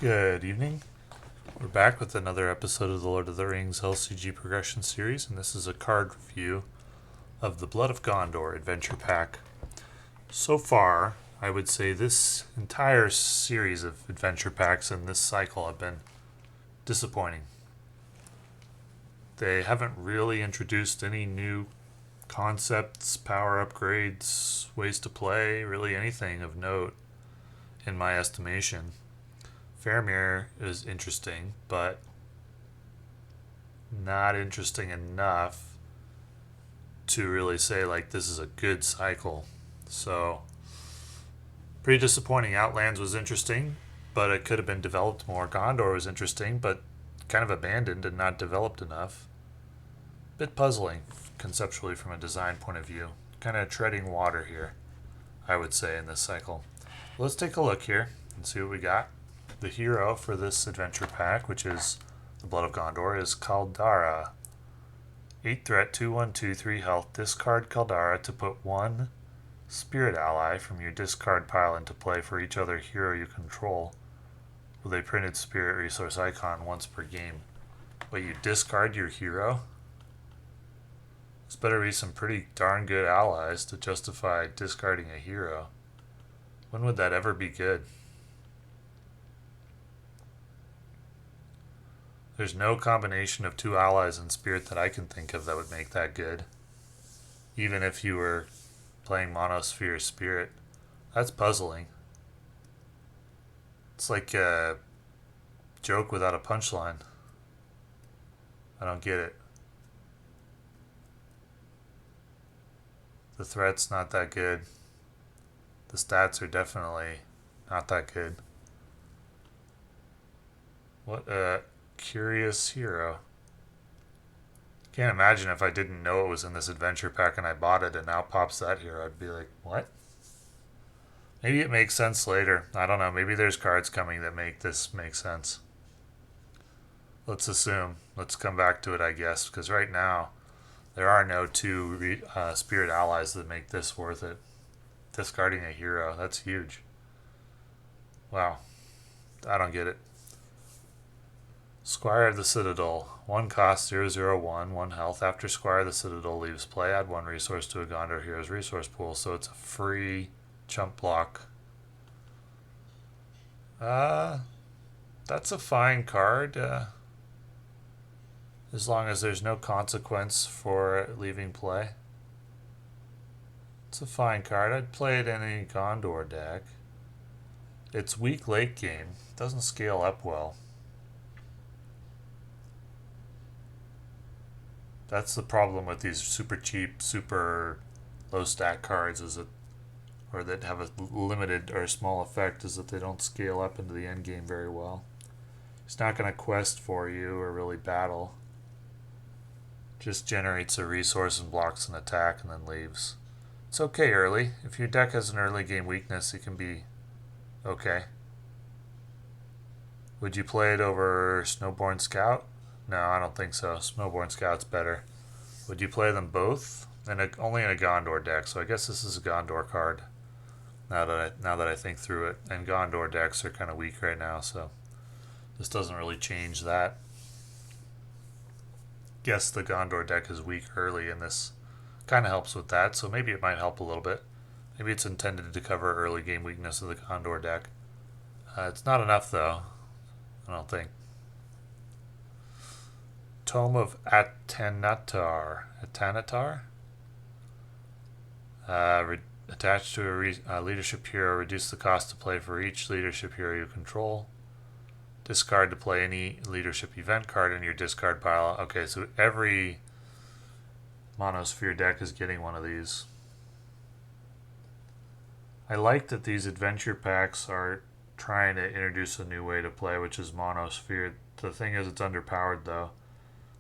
Good evening. We're back with another episode of the Lord of the Rings LCG Progression Series, and this is a card review of the Blood of Gondor Adventure Pack. So far, I would say this entire series of adventure packs in this cycle have been disappointing. They haven't really introduced any new concepts, power upgrades, ways to play, really anything of note, in my estimation. Faramir is interesting, but not interesting enough to really say, like, this is a good cycle. So, pretty disappointing. Outlands was interesting, but it could have been developed more. Gondor was interesting, but kind of abandoned and not developed enough. Bit puzzling, conceptually, from a design point of view. Kind of treading water here, I would say, in this cycle. Let's take a look here and see what we got. The hero for this adventure pack, which is the Blood of Gondor, is Caldara. 8 threat, 2/1, 2/3 health. Discard Caldara to put one spirit ally from your discard pile into play for each other hero you control with a printed spirit resource icon once per game. But you discard your hero? This better be some pretty darn good allies to justify discarding a hero. When would that ever be good? There's no combination of two allies in Spirit that I can think of that would make that good. Even if you were playing Monosphere Spirit. That's puzzling. It's like a joke without a punchline. I don't get it. The threat's not that good. The stats are definitely not that good. What a curious hero. Can't imagine if I didn't know it was in this adventure pack and I bought it and now pops that hero. I'd be like, what? Maybe it makes sense later. I don't know. Maybe there's cards coming that make this make sense. Let's assume. Let's come back to it, I guess, because right now there are no two spirit allies that make this worth it. Discarding a hero, that's huge. Wow. I don't get it. Squire of the Citadel. 1 cost 0/0/1, 1 health. After Squire of the Citadel leaves play, add 1 resource to a Gondor hero's resource pool. So it's a free chump block. That's a fine card. As long as there's no consequence for leaving play. It's a fine card. I'd play it in any Gondor deck. It's weak late game. Doesn't scale up well. That's the problem with these super cheap, super low stat cards, is that, or that have a limited or small effect, is that they don't scale up into the end game very well. It's not going to quest for you or really battle. Just generates a resource and blocks an attack and then leaves. It's okay early. If your deck has an early game weakness, it can be okay. Would you play it over Snowborn Scout? No, I don't think so. Snowborn Scout's better. Would you play them both? Only in a Gondor deck, so I guess this is a Gondor card. Now that I think through it, and Gondor decks are kind of weak right now, so this doesn't really change that. Guess the Gondor deck is weak early, and this kind of helps with that, so maybe it might help a little bit. Maybe it's intended to cover early game weakness of the Gondor deck. It's not enough, though. I don't think. Tome of Atanatar. Attached to a leadership hero, reduce the cost to play for each leadership hero you control. Discard to play any leadership event card in your discard pile. Okay, so every Monosphere deck is getting one of these. I like that these adventure packs are trying to introduce a new way to play, which is Monosphere. The thing is, it's underpowered, though.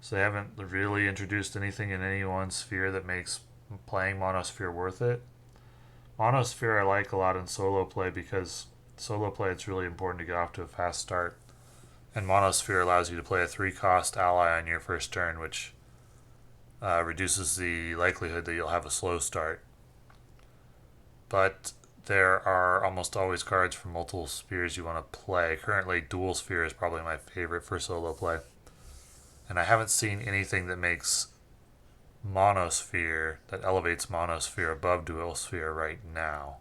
So they haven't really introduced anything in any one sphere that makes playing Monosphere worth it. Monosphere I like a lot in solo play because solo play it's really important to get off to a fast start. And Monosphere allows you to play a 3-cost ally on your first turn, which reduces the likelihood that you'll have a slow start. But there are almost always cards for multiple spheres you want to play. Currently, dual sphere is probably my favorite for solo play. And I haven't seen anything that makes Monosphere, that elevates Monosphere above dual sphere right now.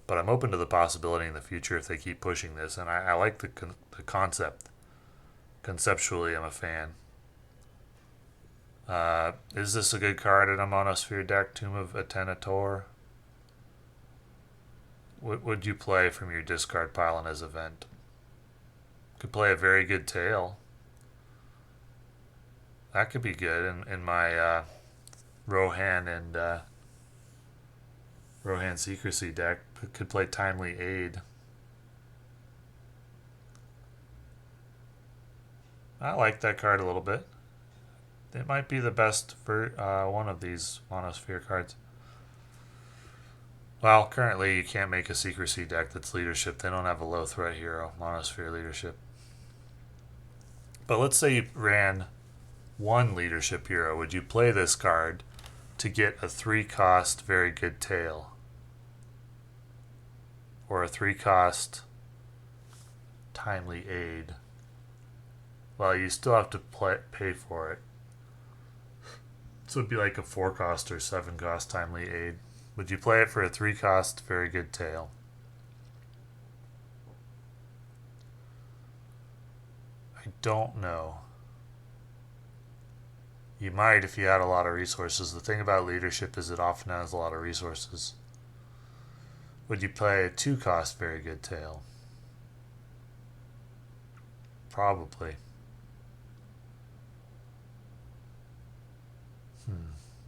But I'm open to the possibility in the future if they keep pushing this. And I like the concept. Conceptually, I'm a fan. Is this a good card in a Monosphere deck? Tomb of Atenator? What would you play from your discard pile in his event? Could play a very good tail. That could be good in my Rohan and Rohan Secrecy deck. Could play Timely Aid. I like that card a little bit. It might be the best for one of these Monosphere cards. Well, currently you can't make a Secrecy deck that's leadership. They don't have a low threat hero, Monosphere Leadership. But let's say you ran one leadership hero. Would you play this card to get a 3-cost very good tail? Or a 3-cost Timely Aid? Well, you still have to pay for it. So it'd be like a 4-cost or 7-cost Timely Aid. Would you play it for a 3-cost very good tail? I don't know. You might if you had a lot of resources. The thing about leadership is it often has a lot of resources. Would you play a 2-cost very good tail? Probably.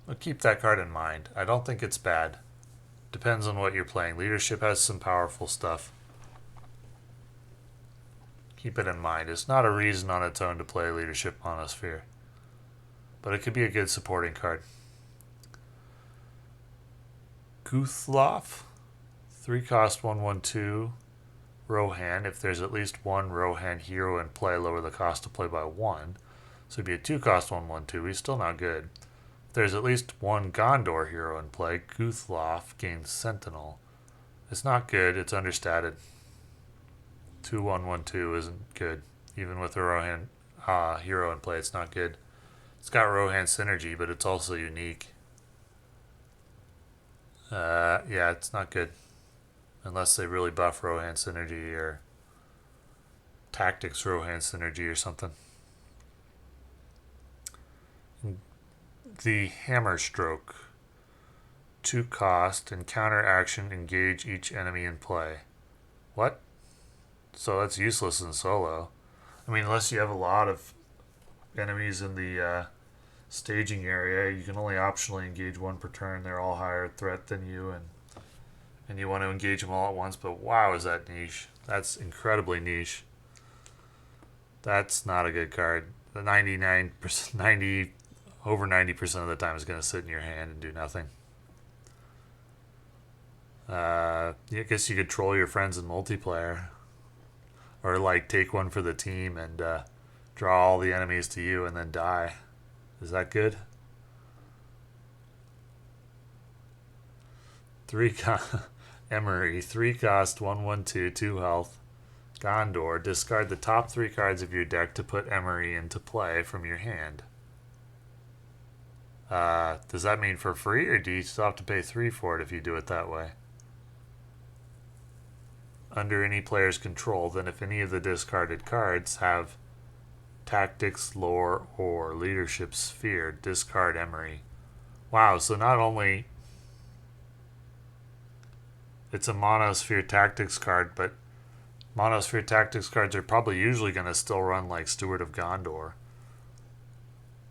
Well, keep that card in mind. I don't think it's bad. Depends on what you're playing. Leadership has some powerful stuff. Keep it in mind. It's not a reason on its own to play Leadership Monosphere. But it could be a good supporting card. Guthlof. 3-cost 1/1/2. Rohan. If there's at least one Rohan hero in play, lower the cost to play by 1. So it'd be a 2-cost 1/1/2. He's still not good. If there's at least one Gondor hero in play, Guthlof gains Sentinel. It's not good. It's understated. 2/1/1/2 isn't good. Even with a Rohan hero in play, it's not good. It's got Rohan synergy, but it's also unique. Yeah, it's not good. Unless they really buff Rohan synergy or Tactics Rohan synergy or something. The Hammerstroke. 2-cost and counter action, engage each enemy in play. What? So that's useless in solo. I mean, unless you have a lot of enemies in the staging area, you can only optionally engage one per turn. They're all higher threat than you, and you want to engage them all at once. But wow, is that niche? That's incredibly niche. That's not a good card. The 99%, over 90% of the time is going to sit in your hand and do nothing. I guess you could troll your friends in multiplayer, or like take one for the team and draw all the enemies to you and then die. Is that good? 3 3-cost 1/1/2, 2 health. Gondor. Discard the top 3 cards of your deck to put Emery into play from your hand. Does that mean for free, or do you still have to pay 3 for it if you do it that way? Under any player's control, then if any of the discarded cards have Tactics, Lore, or Leadership Sphere, discard Emery. Wow, so not only it's a Monosphere Tactics card, but Monosphere Tactics cards are probably usually going to still run like Steward of Gondor.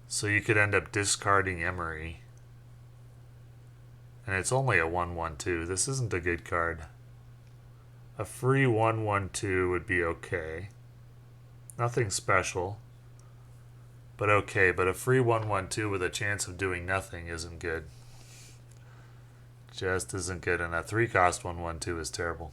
So you could end up discarding Emery. And it's only a 1/1/2. This isn't a good card. A free 1/1/2 would be okay. Nothing special. But okay, but a free 1/1/2 with a chance of doing nothing isn't good. Just isn't good, and a 3-cost 1/1/2 is terrible.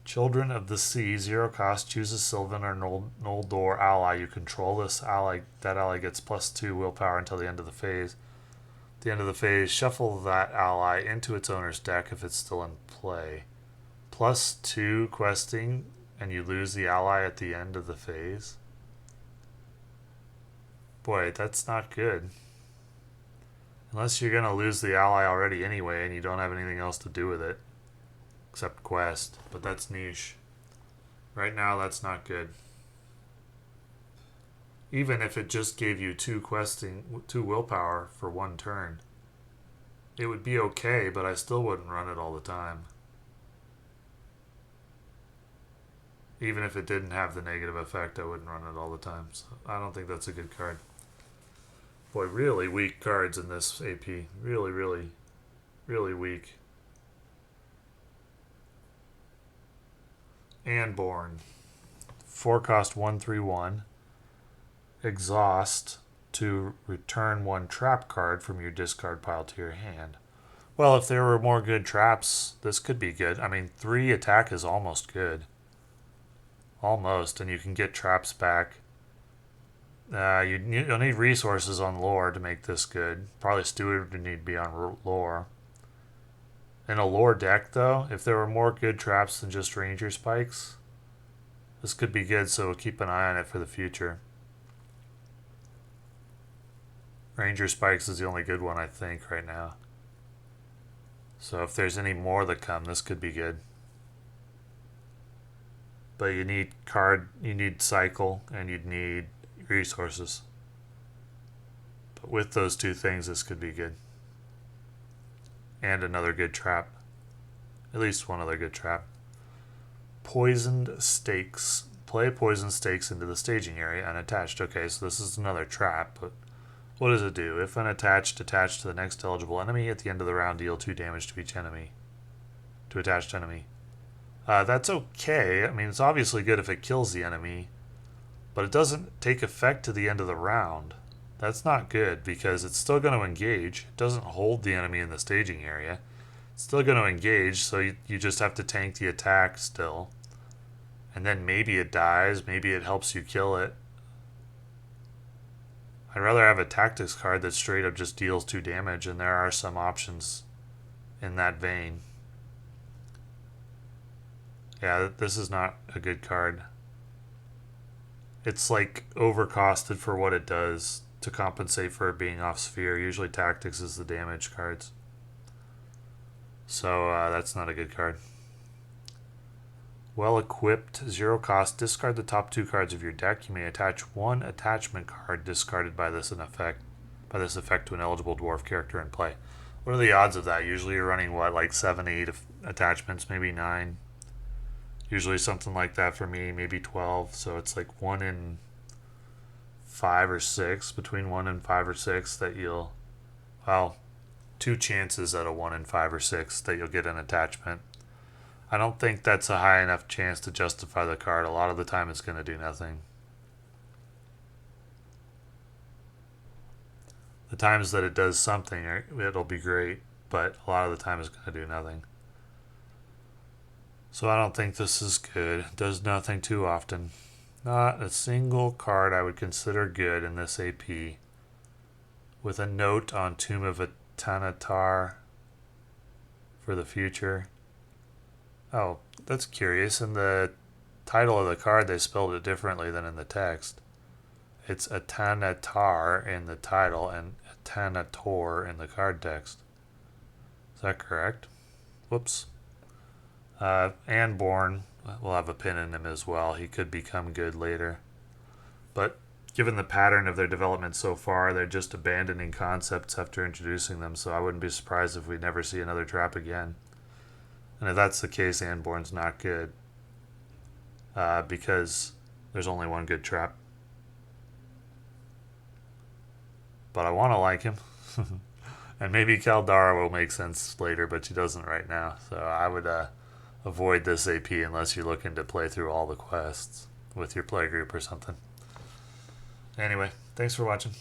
Children of the Sea, 0-cost, choose a Sylvan or Noldor ally you control. That ally gets +2 willpower until the end of the phase. At the end of the phase, shuffle that ally into its owner's deck if it's still in play. +2 questing, and you lose the ally at the end of the phase. Boy, that's not good. Unless you're going to lose the ally already anyway and you don't have anything else to do with it. Except quest. But that's niche. Right now, that's not good. Even if it just gave you 2 willpower for 1 turn. It would be okay, but I still wouldn't run it all the time. Even if it didn't have the negative effect, I wouldn't run it all the time. So I don't think that's a good card. Boy, really weak cards in this AP. Really, really, really weak. Anborn. 4-cost 1/3/1. Exhaust to return 1 trap card from your discard pile to your hand. Well, if there were more good traps, this could be good. I mean, 3 attack is almost good. Almost, and you can get traps back. You'll need resources on lore to make this good. Probably Steward would need to be on lore. In a lore deck, though, if there were more good traps than just ranger spikes, this could be good, so we'll keep an eye on it for the future. Ranger spikes is the only good one, I think, right now. So if there's any more that come, this could be good. But you need cycle, and you'd need resources. But with those 2 things, this could be good. And another good trap. At least one other good trap. Poisoned Stakes. Play poisoned stakes into the staging area unattached. Okay, so this is another trap, but what does it do? If unattached, attach to the next eligible enemy. At the end of the round, deal 2 damage to each enemy. To attached enemy. That's okay. I mean, it's obviously good if it kills the enemy, but it doesn't take effect to the end of the round. That's not good because it's still going to engage. It doesn't hold the enemy in the staging area. It's still going to engage, so you just have to tank the attack still. And then maybe it dies, maybe it helps you kill it. I'd rather have a tactics card that straight up just deals 2 damage, and there are some options in that vein. Yeah, this is not a good card. It's like overcosted for what it does to compensate for it being off sphere. Usually tactics is the damage cards. So that's not a good card. Well equipped, 0 cost. Discard the top 2 cards of your deck. You may attach 1 attachment card discarded by this effect to an eligible dwarf character in play. What are the odds of that? Usually you're running what, like 7, 8 attachments, maybe 9. Usually something like that for me, maybe 12. So it's like 1 in 5 or 6, between 1 and 5 or 6 that you'll, well, 2 chances out of 1 in 5 or 6 that you'll get an attachment. I don't think that's a high enough chance to justify the card. A lot of the time it's going to do nothing. The times that it does something, it'll be great, but a lot of the time it's going to do nothing. So I don't think this is good. It does nothing too often. Not a single card I would consider good in this AP. With a note on Tomb of Atanatar for the future. Oh, that's curious. In the title of the card, they spelled it differently than in the text. It's Atanatar in the title and Atanator in the card text. Is that correct? Whoops. Anborn will have a pin in him as well. He could become good later. But given the pattern of their development so far, they're just abandoning concepts after introducing them, so I wouldn't be surprised if we never see another trap again. And if that's the case, Anborn's not good. Because there's only 1 good trap. But I want to like him. And maybe Kaldara will make sense later, but she doesn't right now. So I would avoid this AP unless you're looking to play through all the quests with your playgroup or something. Anyway, thanks for watching.